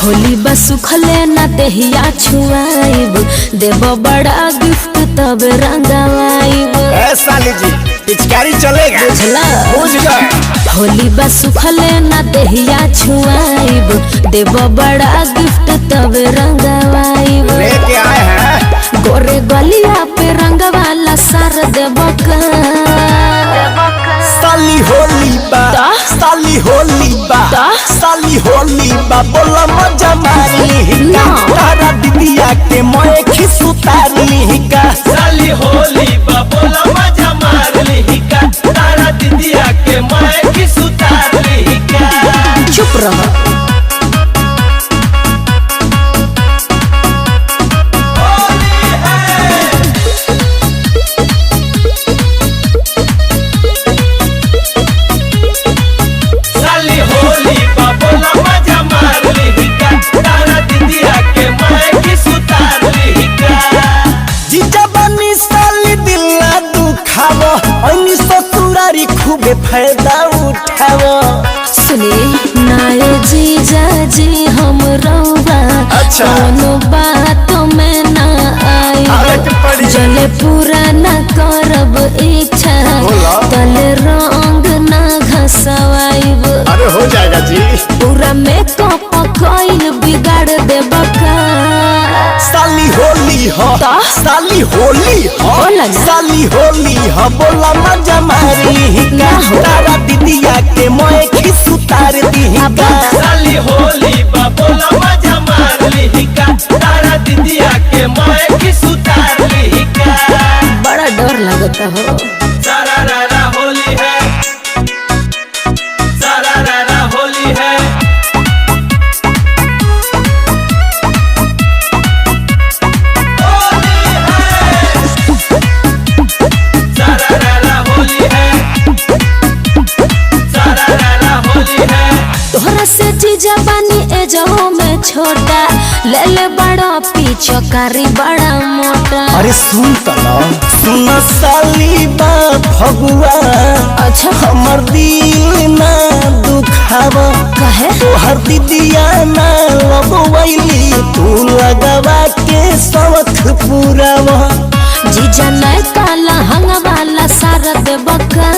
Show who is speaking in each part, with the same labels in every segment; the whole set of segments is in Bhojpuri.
Speaker 1: होली बस सुखले ना देहिया छुआइब देव बड़ा गिफ्ट तब रंगवाइब।
Speaker 2: साली जी पिचकारी चलेगा
Speaker 1: बुझला
Speaker 2: बुझ गए।
Speaker 1: होली बस सुखले ना देहिया छुआइब देव बड़ा गिफ्ट तब रंगवाइब।
Speaker 2: लेके आए हैं
Speaker 1: गोरे गलिया पे रंगवाला सार देव का
Speaker 2: साली होली बा साली होली बा साली होली बा बोला मजा मारी का तारा दीदिया के मोए खिसु तारी का
Speaker 3: साली होली बा बोला मजा मार ली का तारा दीदिया के मोए खिसु तारी का।
Speaker 1: चुप रहो।
Speaker 2: खूबे फायदा उठावो
Speaker 1: सुनी नाये जीजा जी हम रौवा कोनो बातों में ना आई जले पूरा ना करब इच्छा तले रंग ना घसवाइब।
Speaker 2: अरे हो जाएगा जी
Speaker 1: पूरा मेकअप कइल बिगाड़ देब का
Speaker 2: साली होली हो साली होली हो साली होली हो बोला मजा मारी का तारा दीदिया के मोए खिसु तार दी का
Speaker 3: साली होली बा बोला मजा मार ली का तारा दीदिया के मोए खिसु तार ली का।
Speaker 1: बड़ा डर लगता हो।
Speaker 3: सारा रारा होली है सारा रारा होली है
Speaker 1: तोहरा से जीजा बानी एजो में छोटा ले ले बड़ा पीछो कारी बड़ा मोटा।
Speaker 2: अरे सुन तला सुन साली बा भगुआ
Speaker 1: अच्छा
Speaker 2: हमर दिल ना दुखावा
Speaker 1: कहे
Speaker 2: तोहर दीदिया ना लबवैली तू लगावा के शौक पूरावा
Speaker 1: जीजा नहीं काला हंगवाला सारा देबका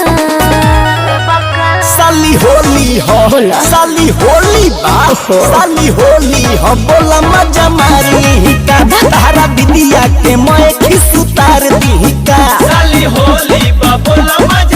Speaker 2: साली होली हो साली होली बा साली होली हो बोला मजा मारी का तारा दीदिया के मोए खिसु तार दी का
Speaker 3: साली होली बा बोला मजा